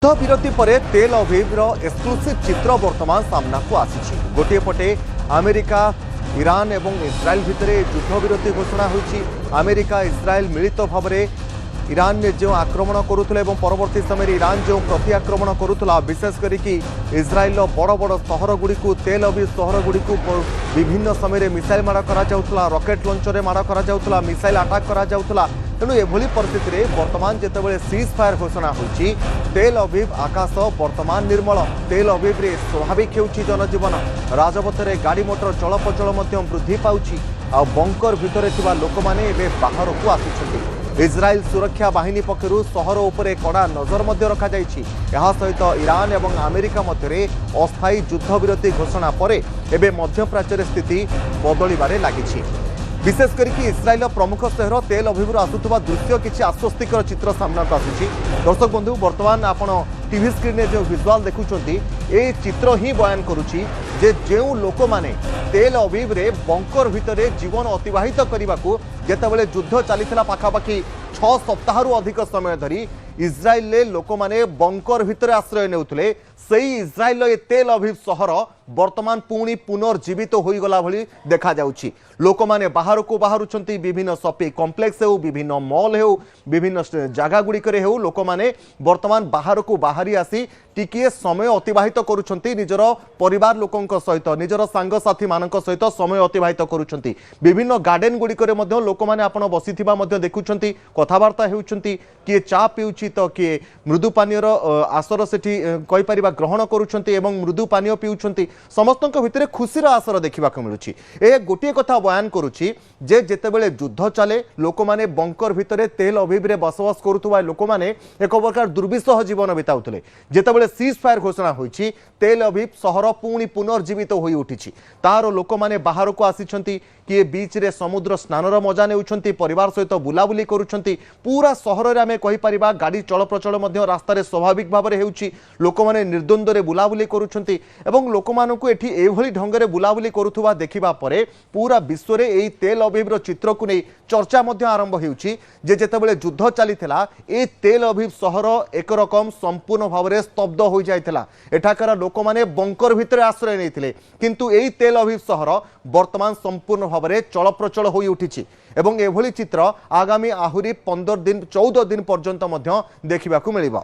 युद्ध विरति पर तेल अवीव्र एक्सक्लूसिव चित्र वर्तमान सामना को आसी। गोटे पटे अमेरिका ईरान और इस्राएल भितर युद्ध विरति घोषणा होती। अमेरिका इस्राएल मिलित भाव में ईरान ने जो आक्रमण करुला परवर्ती समय ईरान जो प्रति आक्रमण करुला विशेषकर इस्राएल बड़ बड़ सहर गुड़ी तेल अवीव सहर गुड़ी विभिन्न समय मिसाइल माड़ करा रॉकेट लॉन्चर माड़ करा मिसाइल अटैक करा। तेणु एभली परिस्थिति में वर्तमान जितेबाला सीज फायर घोषणा होती तेल अवीव आकाश वर्तमान निर्मल। तेल अवीव रे स्वाभाविक होउछि जनजीवन राजपथ में गाड़ी मोटर चलप्रचल वृद्धि पाउछि। आ बंकर भितर थिबा लोक माने एबे बाहर को आसुछन्ति। इस्राएल सुरक्षा बाहिनी पक्षरु सहर उपरे कड़ा नजर मध्य रखा जाइछि। एहा सहित ईरान एवं अमेरिका मध्य अस्थायी युद्ध विरति घोषणा परे एबे मध्यप्राच्यर स्थिति बदलिबारे लागिछि। विशेष करके इस्राएल प्रमुख सहर तेल अवीव आसुवा दृश्य किसी आश्वस्तिकर चित्र सामना को आसुची। दर्शक बंधु बर्तमान आपण टीवी स्क्रीन में जो विजुआल देखुंट ए चित्र ही बयान करुच्ची जे जो लोक माने तेल अवीव रे बंकर भितर जीवन अतिवाहित करने को जितेबाला युद्ध चली पाखापाखि 6 सप्ताह अधिक समय धरी इस्राएल लोक माने बंकर भितर आश्रय नेउथले सही इस्राएल ए तेल अवीव सहर वर्तमान पुणी पुनर्जीवित हो गला भली देखा जाउछि। लोक माने बाहर को बाहरुछंती विभिन्न शॉपिंग कॉम्प्लेक्स हो विभिन्न मॉल हो विभिन्न जगह गुड़ी करे हो लोक माने वर्तमान बाहर को बाहरी आसी टिके समय अतिवाहित करुछंती निजर परिवार लोकंक सहित निजर सांग साथी मानक सहित समय अतिवाहित करुछंती। विभिन्न गार्डन गुड़ी करे मध्य लोक माने आपण बसिथिबा मध्य देखुछंती कथावार्ता हेउछंती किए चा पिउछि तो किए मृदु पानीयर आसर सेठी कहि परिबा ग्रहण करुछंती एवं मृदु पानीय पिउछंती। समस्तक भितर खुशीर आसर देखा मिलूँ। ए गोटे कथा बयान करुच्ची जे जेतेबेले युद्ध चले लोक माने बंकर भितर तेल अवीव रे बसवास करुवा लोक माने एक प्रकार दुर्विसह जीवन बिताउतले। जेतेबेले सीज फायर घोषणा होईची तेल अवीव सहर पुणी पुनर्जीवित होई उठिछि। तार लोक माने बाहर को आसिछंती किए बीच रे समुद्र स्नानर मजा नेउछंती परिवार सहित बुलाबुली करुछंती। पूरा सहर रे आमे कहि परिबा गाड़ी चलप्रचल मध्य रास्ता रे स्वाभाविक भाव रे हेउछि। लोक माने निर्द्वंद रे बुलाबुली करुछंती एवं लोक मानकु एठी एभली ढंगरे बुलाबुली करुथुवा देखिबा परे पूरा विश्व रे एई तेल अवीव चित्र को नहीं चर्चा मध्य आरंभ होउछि जे जेतेबेले युद्ध चलीथिला ए तेल अवीव सहर एक रकम संपूर्ण भाव रे स्तब्ध हो जाइथिला। एठाकार लोक माने बंकर भितर आश्रय नेथिले किंतु एई तेल अवीव सहर वर्तमान संपूर्ण भाव रे चलप्रचल होई उठिछि एवं एभली चित्र आगामी आहुरी 15 दिन 14 दिन पर्यंत मध्य देखिबाकू मिलिबा।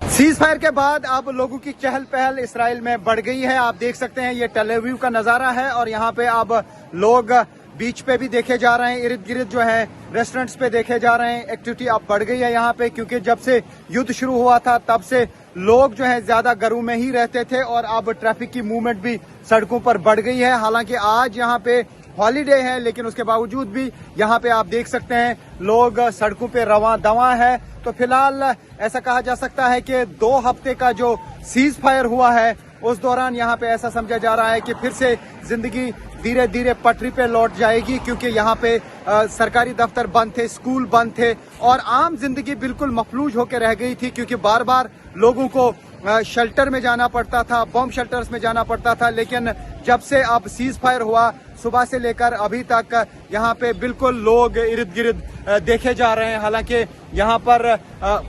सीज फायर के बाद अब लोगों की चहल पहल इसराइल में बढ़ गई है। आप देख सकते हैं ये टेल अवीव का नजारा है और यहाँ पे अब लोग बीच पे भी देखे जा रहे हैं। इर्द गिर्द जो है रेस्टोरेंट्स पे देखे जा रहे हैं। एक्टिविटी अब बढ़ गई है यहाँ पे क्योंकि जब से युद्ध शुरू हुआ था तब से लोग जो है ज्यादा घरों में ही रहते थे और अब ट्रैफिक की मूवमेंट भी सड़कों पर बढ़ गई है। हालांकि आज यहाँ पे हॉलीडे है लेकिन उसके बावजूद भी यहाँ पे आप देख सकते हैं लोग सड़कों पे रवां दवां है। तो फिलहाल ऐसा कहा जा सकता है कि 2 हफ्ते का जो सीज फायर हुआ है उस दौरान यहाँ पे ऐसा समझा जा रहा है कि फिर से जिंदगी धीरे धीरे पटरी पे लौट जाएगी क्योंकि यहाँ पे सरकारी दफ्तर बंद थे, स्कूल बंद थे और आम जिंदगी बिल्कुल मफलूज होकर रह गई थी क्योंकि बार बार लोगों को शेल्टर में जाना पड़ता था, बम शेल्टर्स में जाना पड़ता था। लेकिन जब से अब सीज फायर हुआ सुबह से लेकर अभी तक यहाँ पे बिल्कुल लोग इर्द गिर्द देखे जा रहे हैं। हालांकि यहाँ पर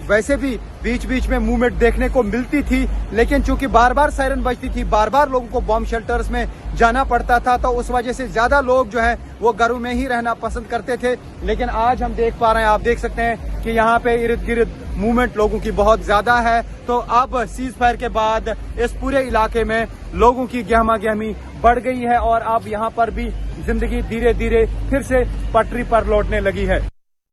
वैसे भी बीच बीच में मूवमेंट देखने को मिलती थी लेकिन चूंकि बार बार सायरन बजती थी, बार बार लोगों को बम शेल्टर्स में जाना पड़ता था तो उस वजह से ज्यादा लोग जो है वो घरों में ही रहना पसंद करते थे। लेकिन आज हम देख पा रहे हैं, आप देख सकते हैं कि यहाँ पे इर्द गिर्द मूवमेंट लोगों की बहुत ज्यादा है। तो अब सीज फायर के बाद इस पूरे इलाके में लोगों की गहमा गहमी बढ़ गई है और अब यहाँ पर भी जिंदगी धीरे धीरे फिर से पटरी पर लौटने लगी है।